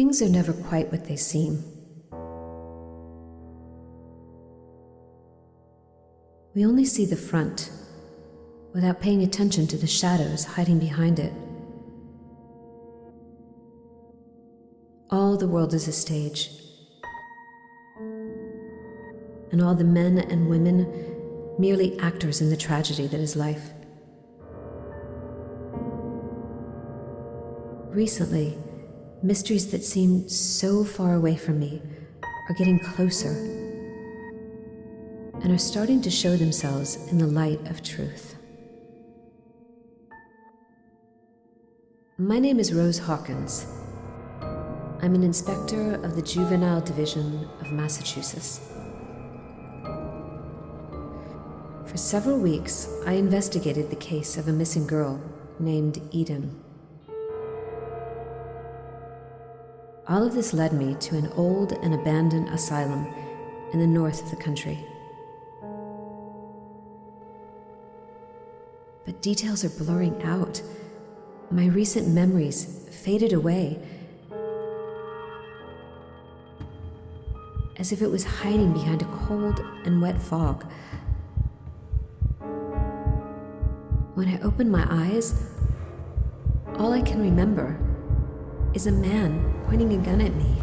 Things are never quite what they seem. We only see the front, without paying attention to the shadows hiding behind it. All the world is a stage, and all the men and women merely actors in the tragedy that is life. Recently, mysteries that seem so far away from me are getting closer and are starting to show themselves in the light of truth. My name is Rose Hawkins. I'm an inspector of the Juvenile Division of Massachusetts. For several weeks, I investigated the case of a missing girl named Eden. All of this led me to an old and abandoned asylum in the north of the country. But details are blurring out. My recent memories faded away, as if it was hiding behind a cold and wet fog. When I open my eyes, all I can remember is a man pointing a gun at me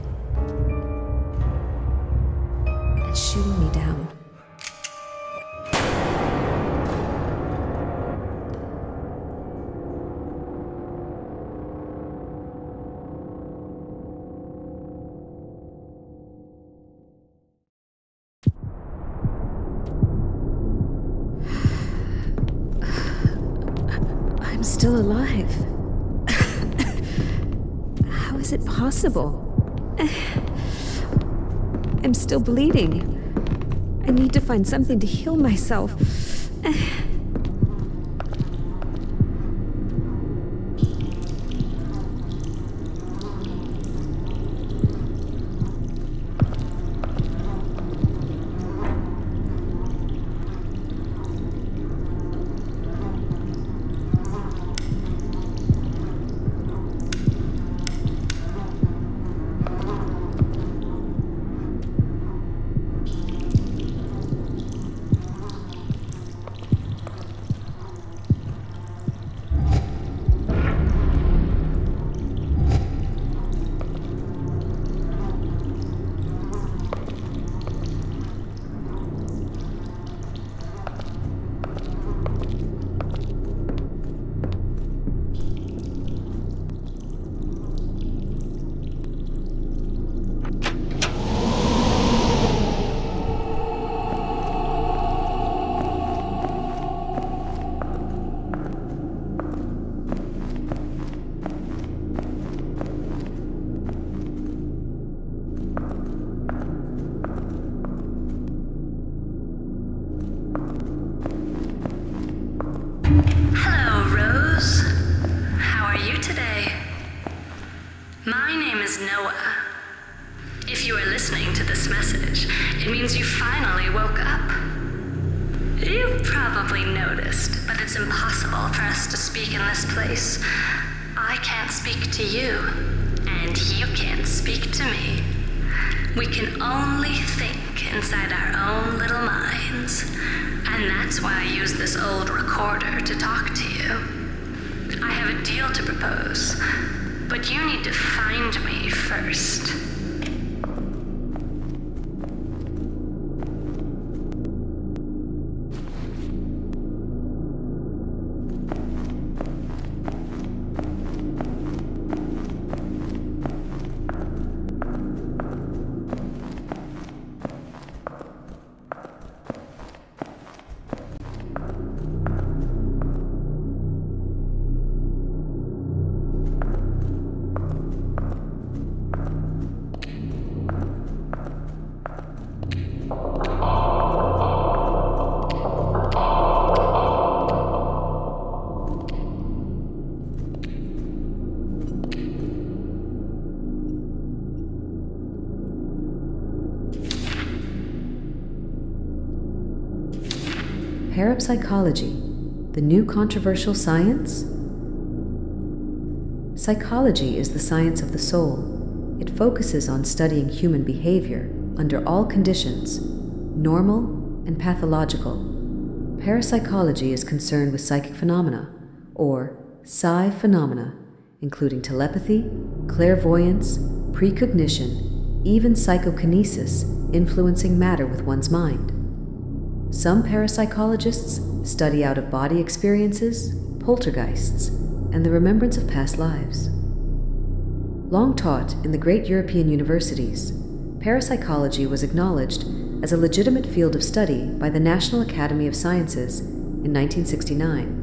and shooting me down. I'm still alive. How is it possible? I'm still bleeding. I need to find something to heal myself. Hello, Rose. How are you today? My name is Noah. If you are listening to this message, it means you finally woke up. You probably noticed, but it's impossible for us to speak in this place. I can't speak to you, and you can't speak to me. We can only think inside our own little minds. And that's why I use this old recorder to talk to you. I have a deal to propose, but you need to find me first. Parapsychology, the new controversial science? Psychology is the science of the soul, It focuses on studying human behavior under all conditions, normal and pathological. Parapsychology is concerned with psychic phenomena, or psi phenomena, including telepathy, clairvoyance, precognition, even psychokinesis, influencing matter with one's mind. Some parapsychologists study out-of-body experiences, poltergeists, and the remembrance of past lives. Long taught in the great European universities, parapsychology was acknowledged as a legitimate field of study by the National Academy of Sciences in 1969.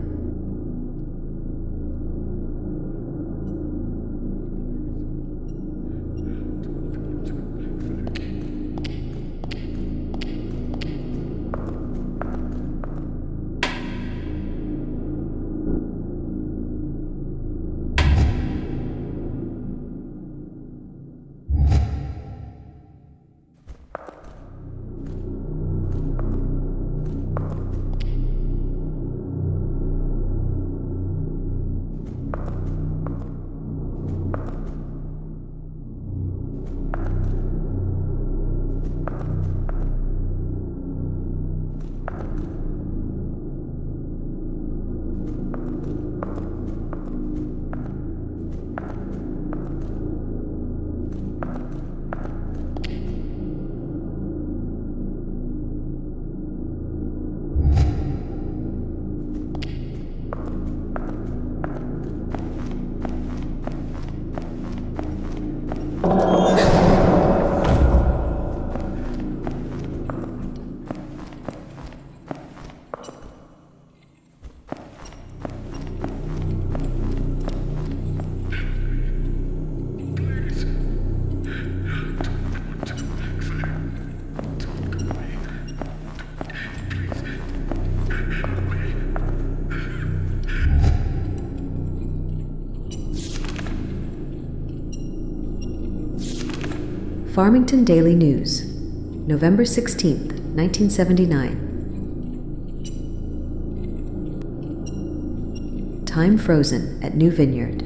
Farmington Daily News, November 16th, 1979. Time frozen at New Vineyard.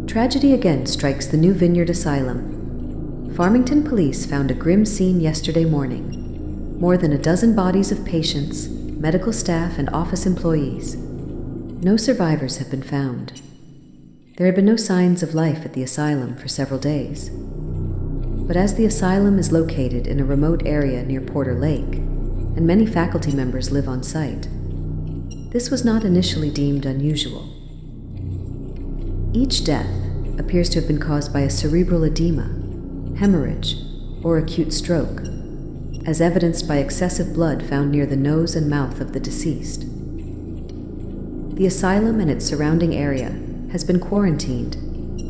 Tragedy again strikes the New Vineyard Asylum. Farmington police found a grim scene yesterday morning. More than a dozen bodies of patients, medical staff, and office employees. No survivors have been found. There had been no signs of life at the asylum for several days. But as the asylum is located in a remote area near Porter Lake, and many faculty members live on site, this was not initially deemed unusual. Each death appears to have been caused by a cerebral edema, hemorrhage, or acute stroke, as evidenced by excessive blood found near the nose and mouth of the deceased. The asylum and its surrounding area has been quarantined,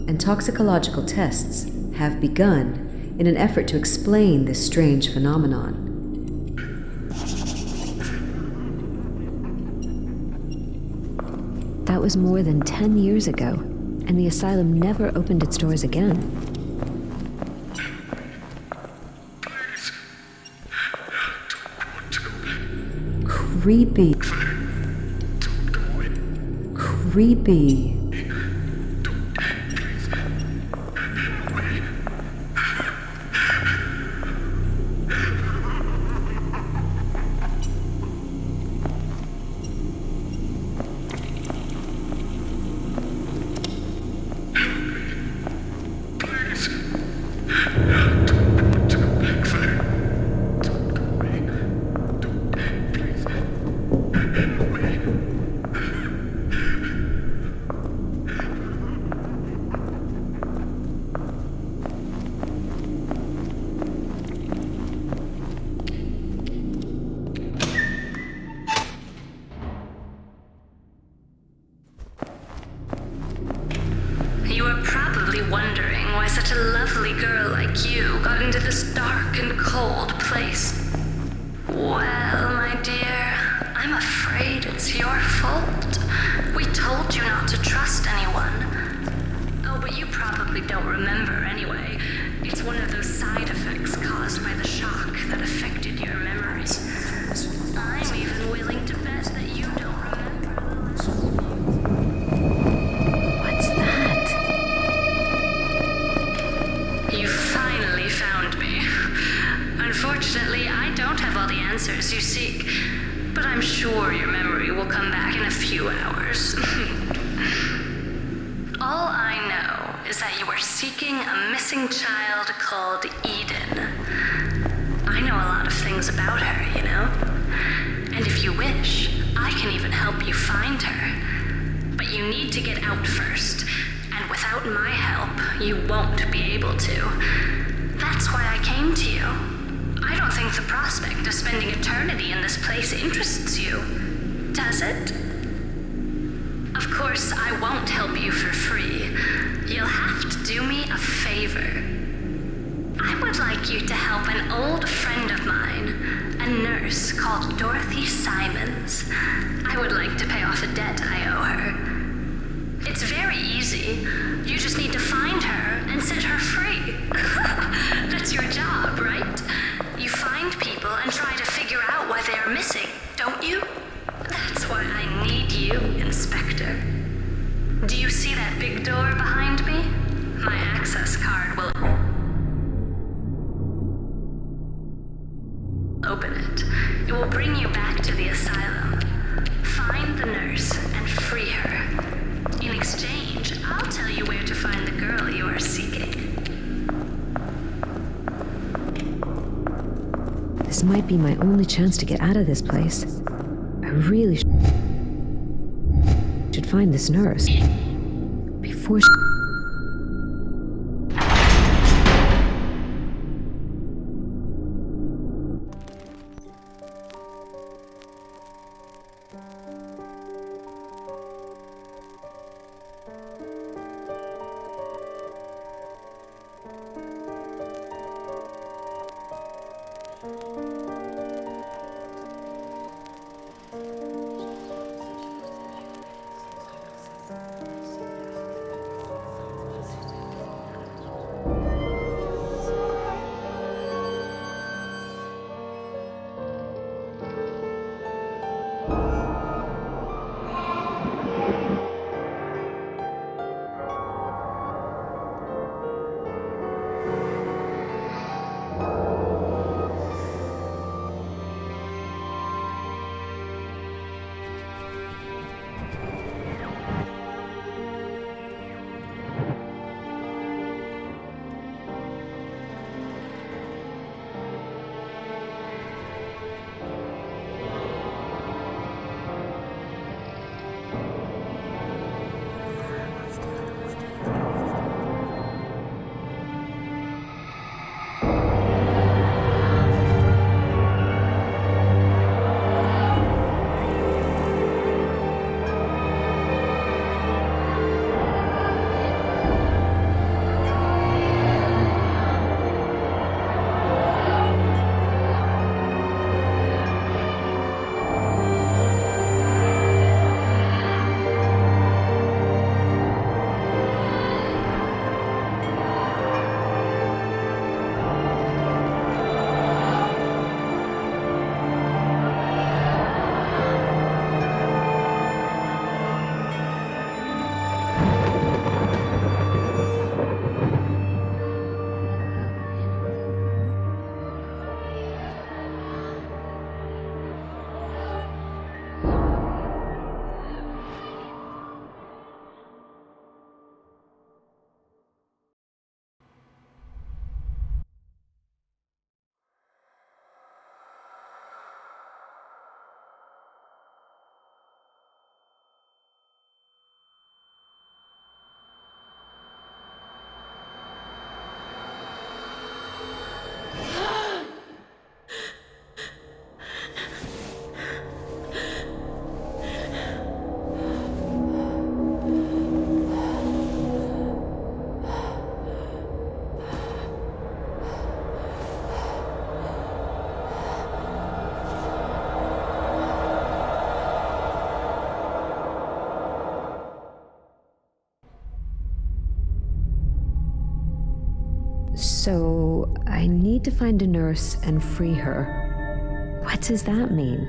and toxicological tests have begun in an effort to explain this strange phenomenon. That was more than 10 years ago, and the asylum never opened its doors again. Creepy. Creepy. You are probably wondering why such a lovely girl like you got into this dark and cold place. Well, my dear, I'm afraid it's your fault. We told you not to trust anyone. Oh, but you probably don't remember anyway. It's one of those side effects caused by the shock that affected your memory. I'm even willing to bet that you don't remember the last few. What's that? answers you seek, but I'm sure your memory will come back in a few hours. All I know is that you are seeking a missing child called Eden. I know a lot of things about her, you know? And if you wish, I can even help you find her. But you need to get out first, and without my help, you won't be able to. That's why I came to you. I don't think the prospect of spending eternity in this place interests you, does it? Of course, I won't help you for free. You'll have to do me a favor. I would like you to help an old friend of mine, a nurse called Dorothy Simons. I would like to pay off a debt I owe her. It's very easy. You just need to find her and set her free. That's your job, right? You find people and try to figure out why they are missing, don't you? That's why I need you, Inspector. Do you see that big door behind me? My access card will open it. It will bring you back to the asylum. Find the nurse and free her. In exchange, I'll tell you where to find the girl you are seeking. This might be my only chance to get out of this place. I really should find this nurse before she... So, I need to find a nurse and free her. What does that mean?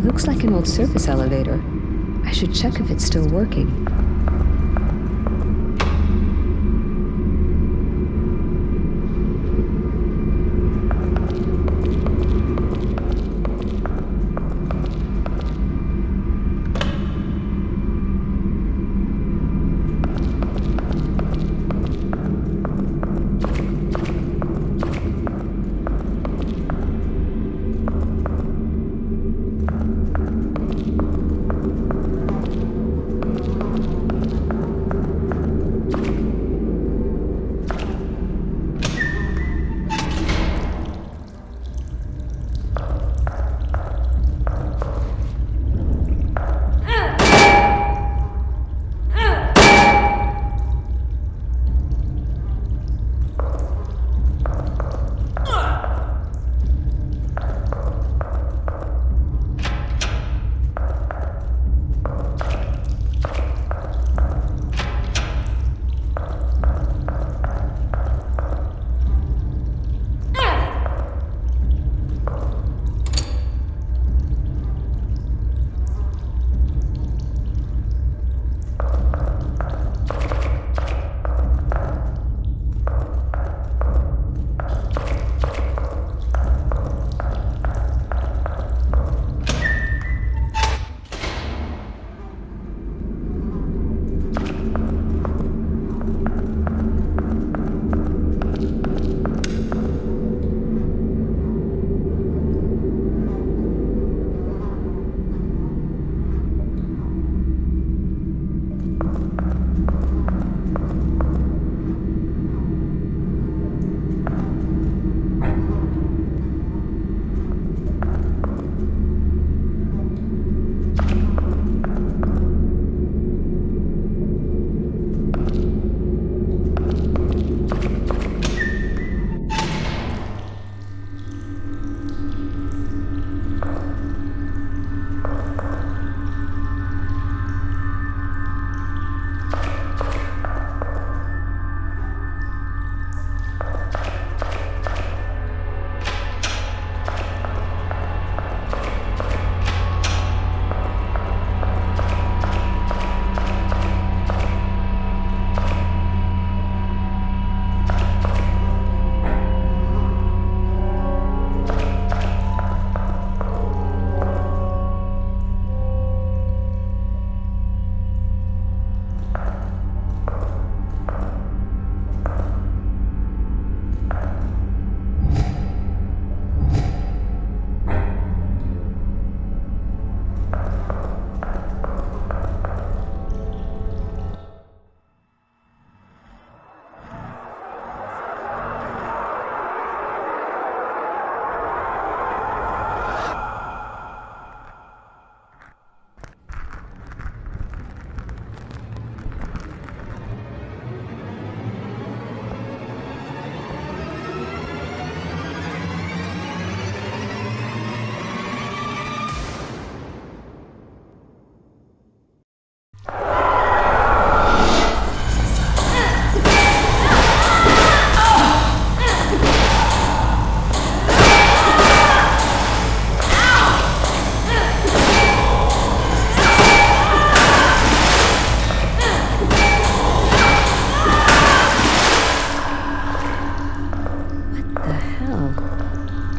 Looks like an old surface elevator. I should check if it's still working.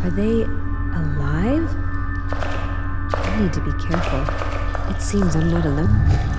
Are they alive? I need to be careful. It seems I'm not alone.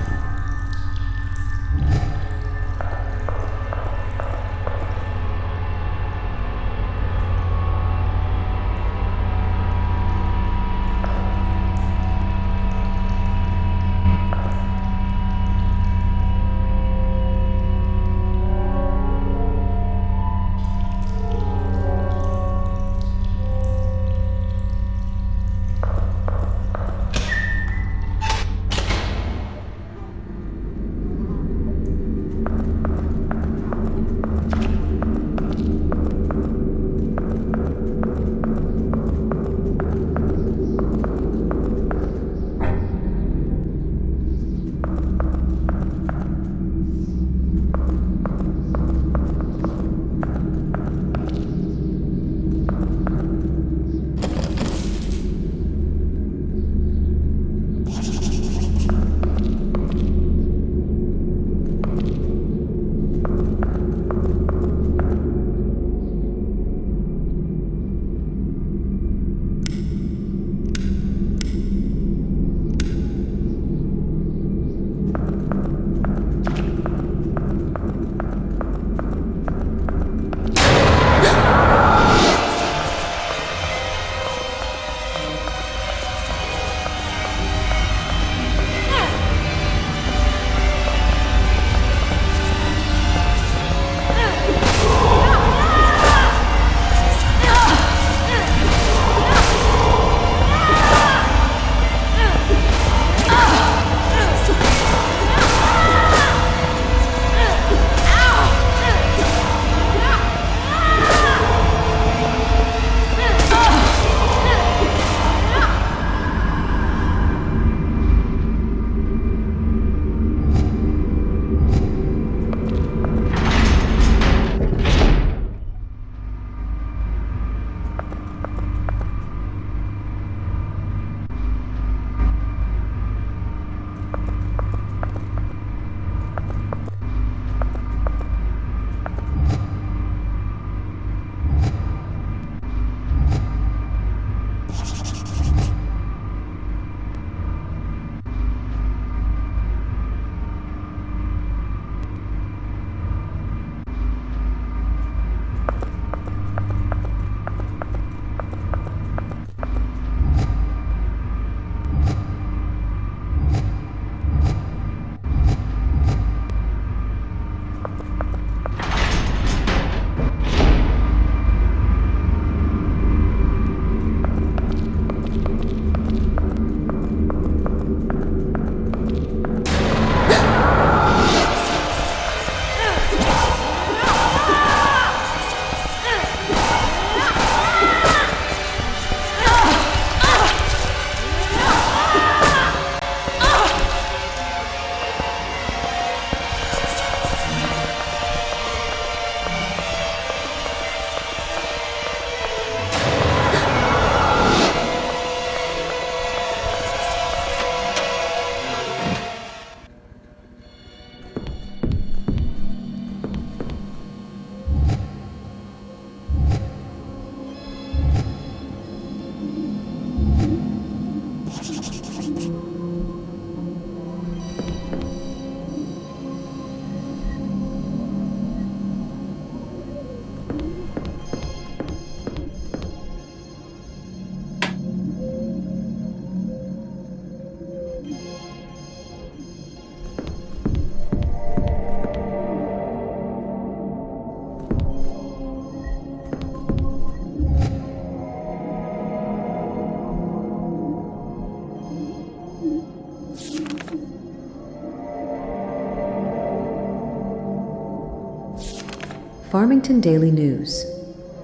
Farmington Daily News,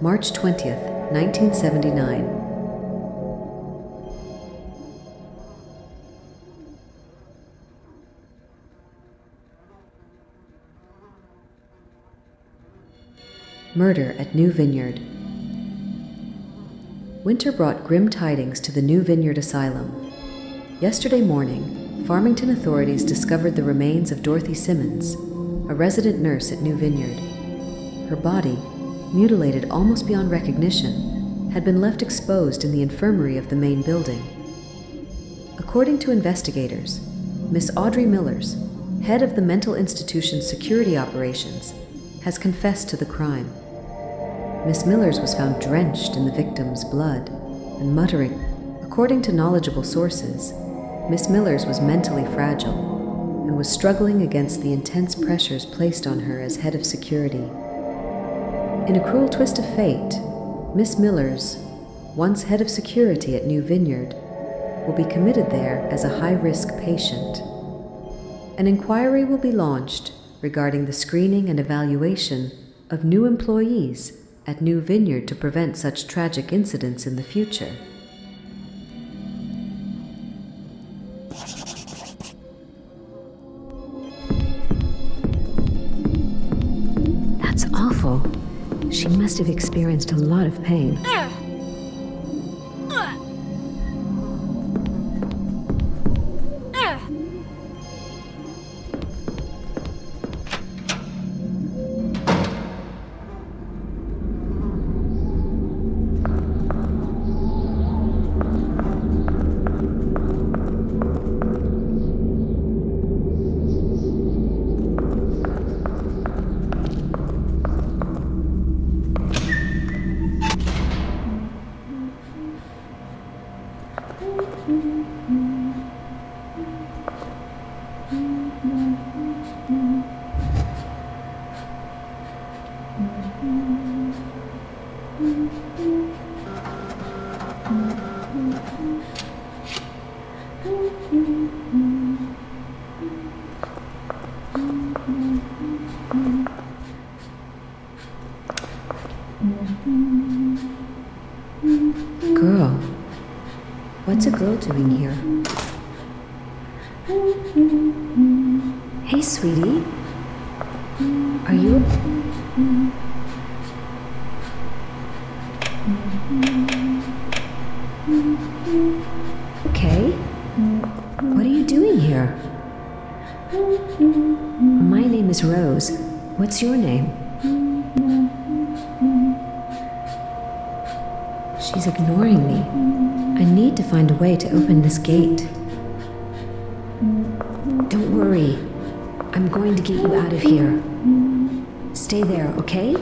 March 20th, 1979. Murder at New Vineyard. Winter brought grim tidings to the New Vineyard Asylum. Yesterday morning, Farmington authorities discovered the remains of Dorothy Simmons, a resident nurse at New Vineyard. Her body, mutilated almost beyond recognition, had been left exposed in the infirmary of the main building. According to investigators, Miss Audrey Millers, head of the mental institution's security operations, has confessed to the crime. Miss Millers was found drenched in the victim's blood and muttering. According to knowledgeable sources, Miss Millers was mentally fragile and was struggling against the intense pressures placed on her as head of security. In a cruel twist of fate, Miss Millers, once head of security at New Vineyard, will be committed there as a high-risk patient. An inquiry will be launched regarding the screening and evaluation of new employees at New Vineyard to prevent such tragic incidents in the future. That's awful. She must have experienced a lot of pain. Girl, what's a girl doing here? Hey, sweetie. Are you... okay? What are you doing here? My name is Rose. What's your name? She's ignoring me. I need to find a way to open this gate. Don't worry. I'm going to get you out of here. Stay there, okay?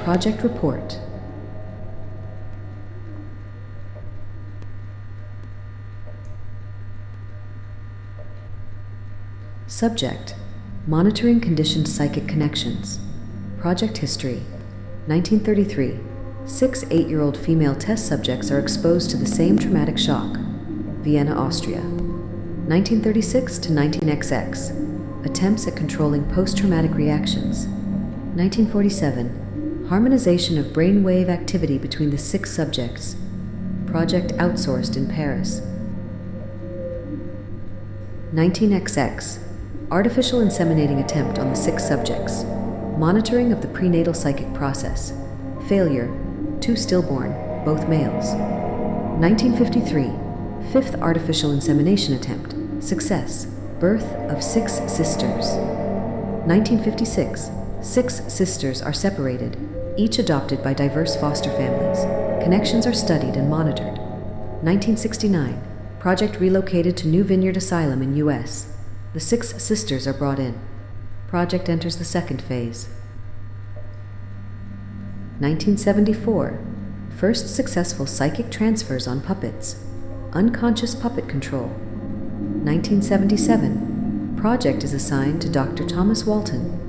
Project Report. Subject: Monitoring Conditioned Psychic Connections. Project History: 1933. 6 8-year-old female test subjects are exposed to the same traumatic shock. Vienna, Austria. 1936 to 19XX. Attempts at controlling post-traumatic reactions. 1947. Harmonization of brainwave activity between the 6 subjects. Project outsourced in Paris. 19XX. Artificial inseminating attempt on the 6 subjects. Monitoring of the prenatal psychic process. Failure. 2 stillborn, both males. 1953. 5th artificial insemination attempt. Success. Birth of 6 sisters. 1956. 6 sisters are separated, each adopted by diverse foster families. Connections are studied and monitored. 1969. Project relocated to New Vineyard Asylum in U.S. The 6 sisters are brought in. Project enters the 2nd phase. 1974. First successful psychic transfers on puppets. Unconscious puppet control. 1977. Project is assigned to Dr. Thomas Walton.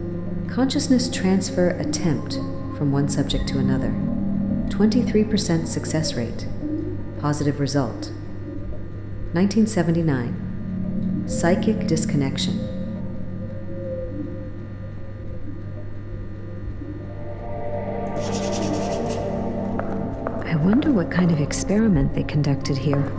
Consciousness transfer attempt from one subject to another. 23% success rate. Positive result. 1979. Psychic disconnection. I wonder what kind of experiment they conducted here.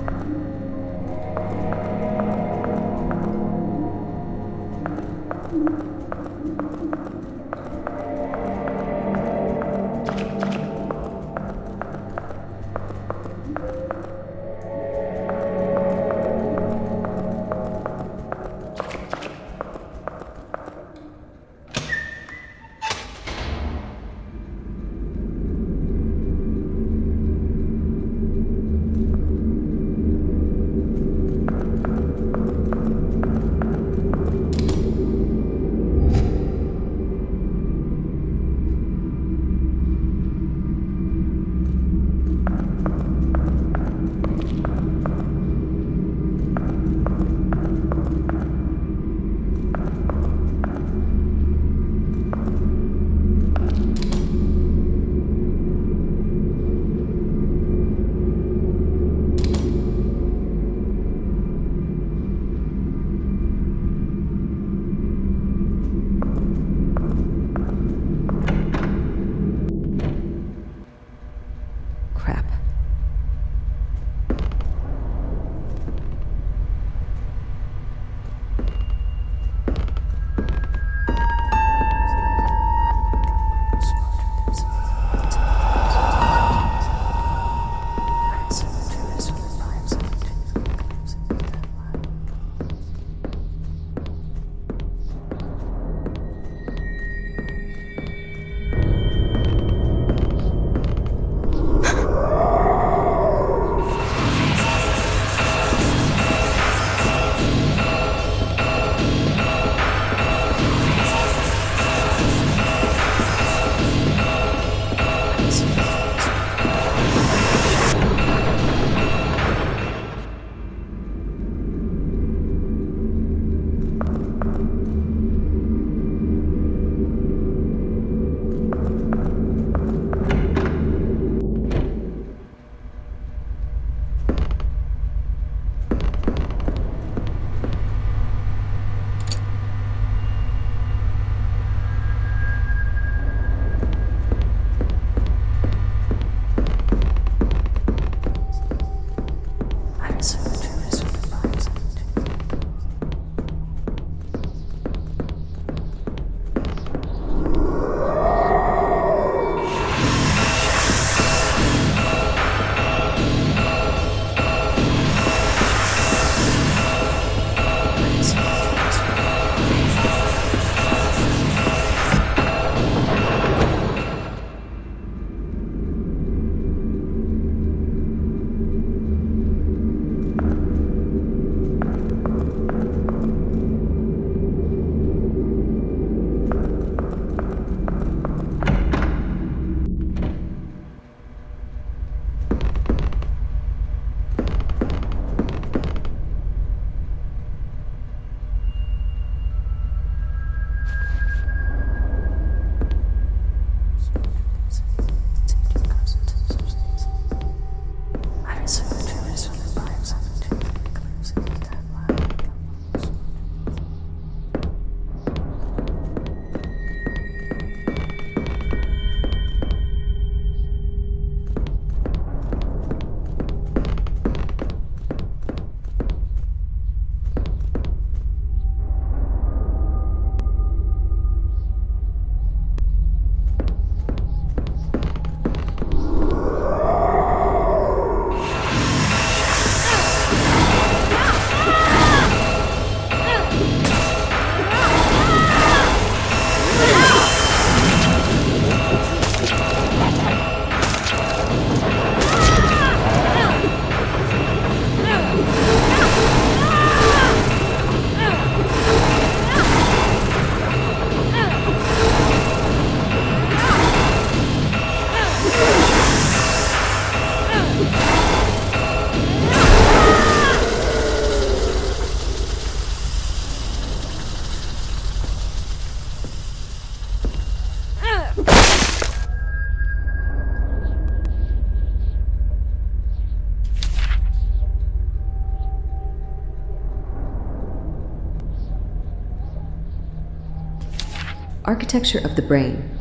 Architecture of the Brain.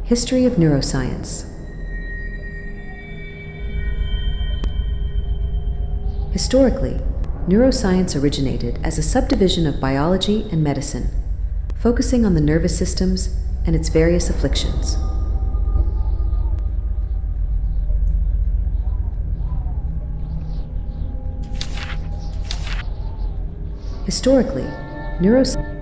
History of Neuroscience. Historically, neuroscience originated as a subdivision of biology and medicine, focusing on the nervous systems and its various afflictions. Historically, neuroscience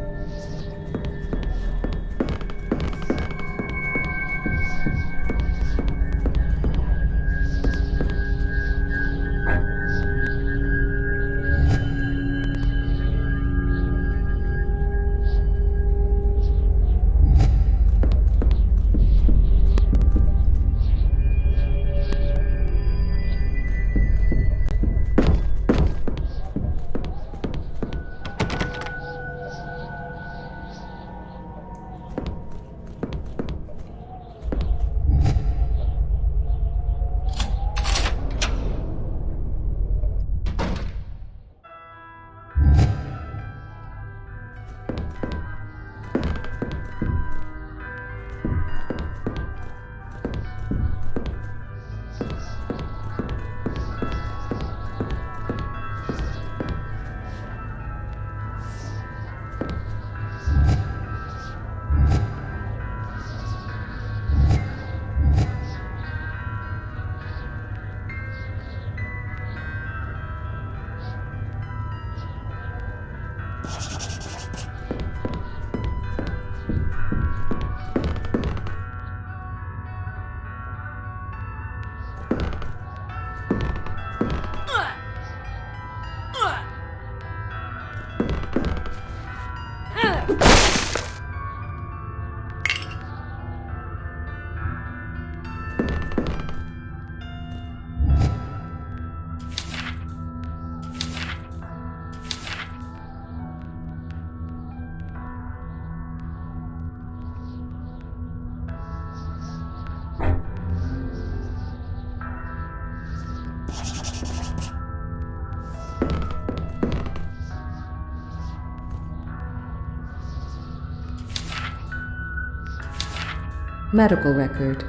Medical record.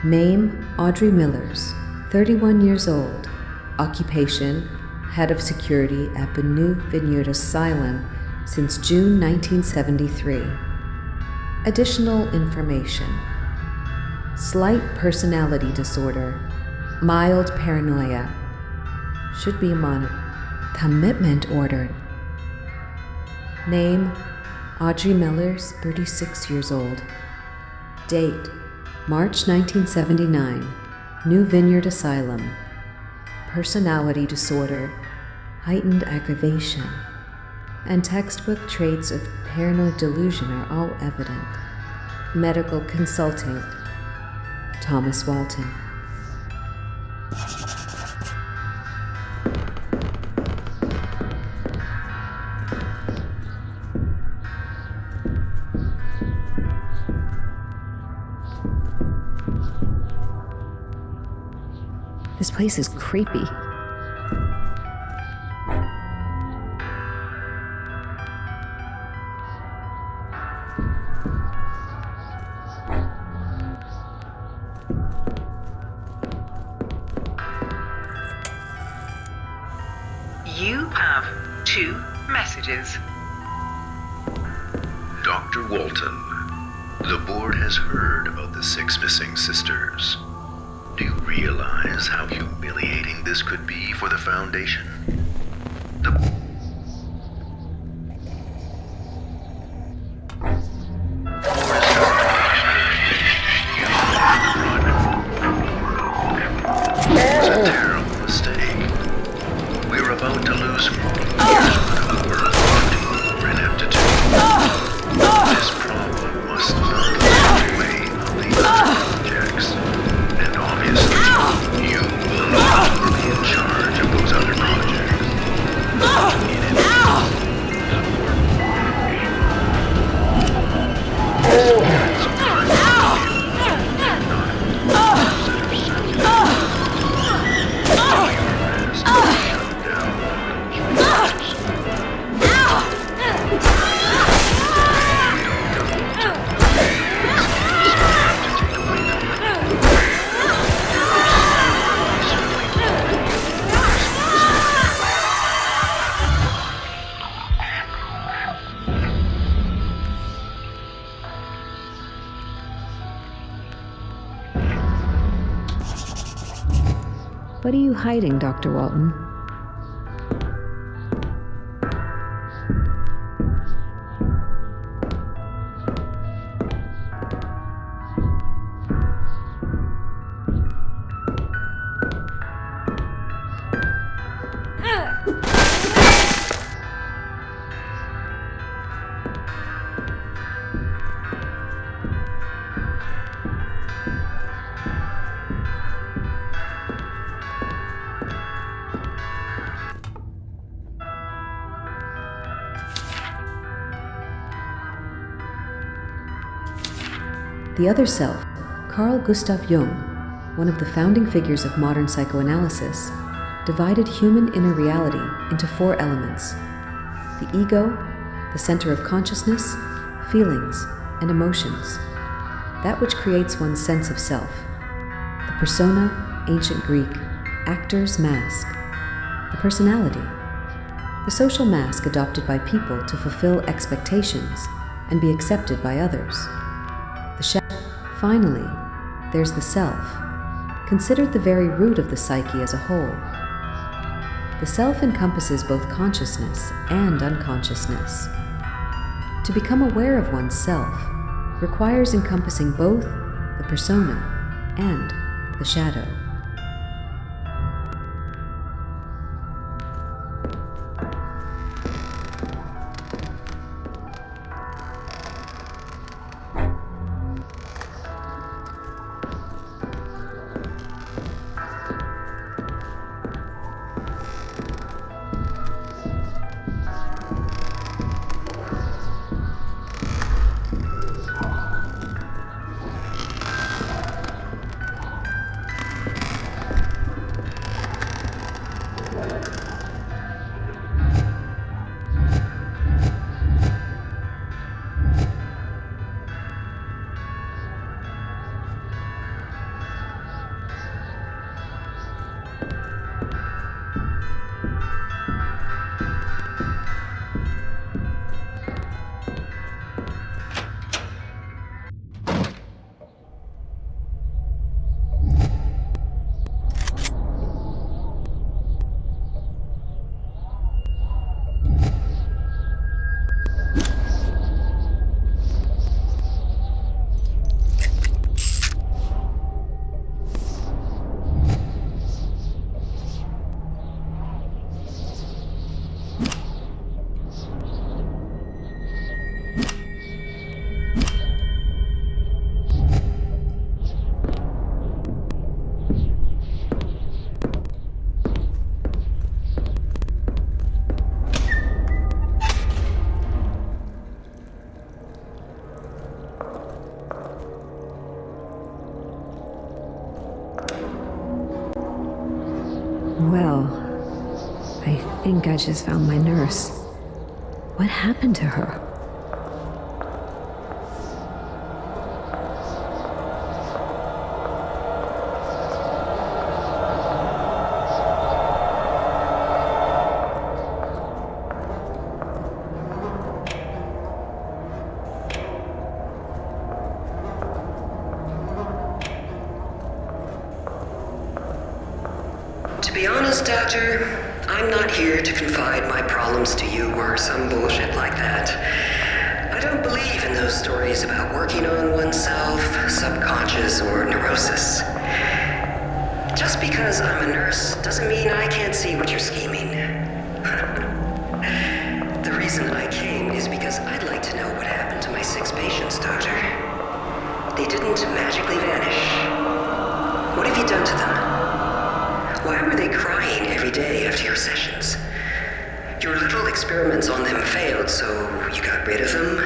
Name, Audrey Millers, 31 years old. Occupation, head of security at New Vineyard Asylum since June 1973. Additional information. Slight personality disorder, mild paranoia. Should be monitored. Commitment ordered. Name, Audrey Millers, 36 years old. Date, March 1979, New Vineyard Asylum. Personality disorder, heightened aggravation, and textbook traits of paranoid delusion are all evident. Medical consultant, Thomas Walton. This place is creepy. You have 2 messages. Dr. Walton, the board has heard about the 6 missing sisters. Do you realize how humiliating this could be for the Foundation? The It's a terrible mistake. We're about to lose years of work for ineptitude. This problem must not get in the way of the other projects. And obviously, you will no longer be in charge of those other projects. What are you hiding, Dr. Walton? The other self, Carl Gustav Jung, one of the founding figures of modern psychoanalysis, divided human inner reality into 4 elements: the ego, the center of consciousness, feelings, and emotions, that which creates one's sense of self, the persona, ancient Greek, actor's mask, the personality, the social mask adopted by people to fulfill expectations and be accepted by others, the shadow. Finally, there's the self, considered the very root of the psyche as a whole. The self encompasses both consciousness and unconsciousness. To become aware of one's self requires encompassing both the persona and the shadow. Well, I think I just found my nurse. What happened to her? To be honest, Doctor, I'm not here to confide my problems to you or some bullshit like that. I don't believe in those stories about working on oneself, subconscious, or neurosis. Just because I'm a nurse doesn't mean I can't see what you're scheming. The reason I came is because I'd like to know what happened to my 6 patients, Doctor. They didn't magically vanish. What have you done to them? Why were they crying every day after your sessions? Your little experiments on them failed, so you got rid of them?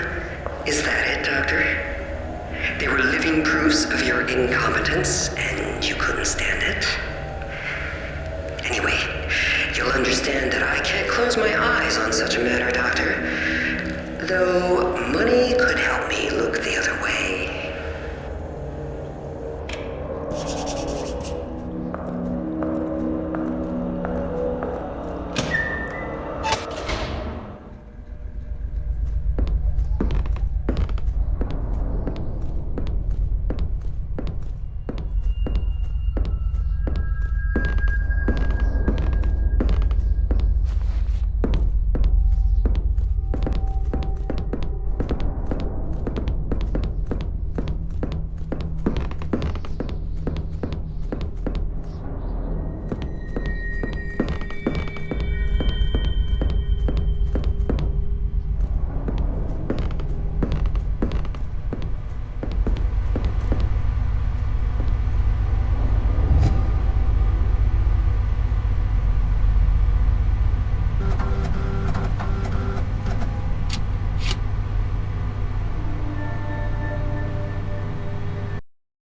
Is that it, Doctor? They were living proofs of your incompetence, and you couldn't stand it? Anyway, you'll understand that I can't close my eyes on such a matter, Doctor.